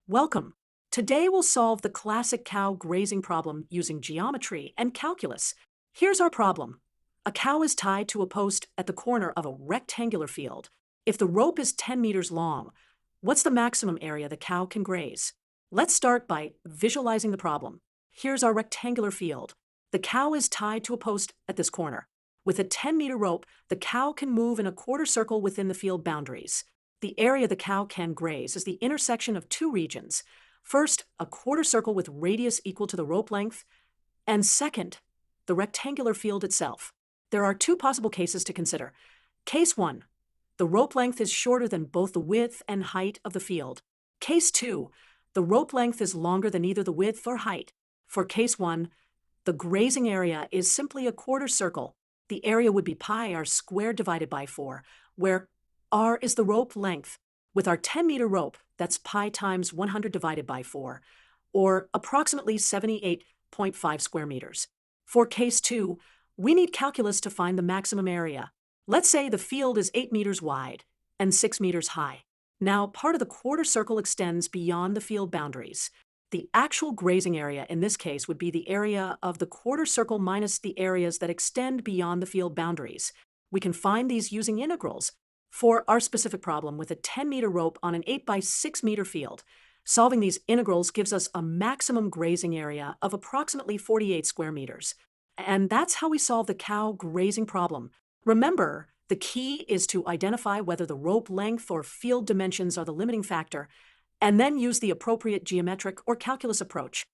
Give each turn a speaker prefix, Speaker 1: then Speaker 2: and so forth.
Speaker 1: Welcome. Today we'll solve the classic cow grazing problem using geometry and calculus. Here's our problem. A cow is tied to a post at the corner of a rectangular field. If the rope is 10 meters long, what's the maximum area the cow can graze? Let's start by visualizing the problem. Here's our rectangular field. The cow is tied to a post at this corner. With a 10-meter rope, the cow can move in a quarter circle within the field boundaries. The area the cow can graze is the intersection of two regions. First, a quarter circle with radius equal to the rope length, and second, the rectangular field itself. There are two possible cases to consider. Case 1. The rope length is shorter than both the width and height of the field. Case 2. The rope length is longer than either the width or height. For case 1, the grazing area is simply a quarter circle. The area would be pi r squared divided by 4, where r is the rope length. With our 10-meter rope, that's pi times 100 divided by 4, or approximately 78.5 square meters. For case 2, we need calculus to find the maximum area. Let's say the field is 8 meters wide and 6 meters high. Now, part of the quarter circle extends beyond the field boundaries. The actual grazing area in this case would be the area of the quarter circle minus the areas that extend beyond the field boundaries. We can find these using integrals. For our specific problem with a 10-meter rope on an 8 by 6 meter field, solving these integrals gives us a maximum grazing area of approximately 48 square meters. And that's how we solve the cow grazing problem. Remember, the key is to identify whether the rope length or field dimensions are the limiting factor, and then use the appropriate geometric or calculus approach.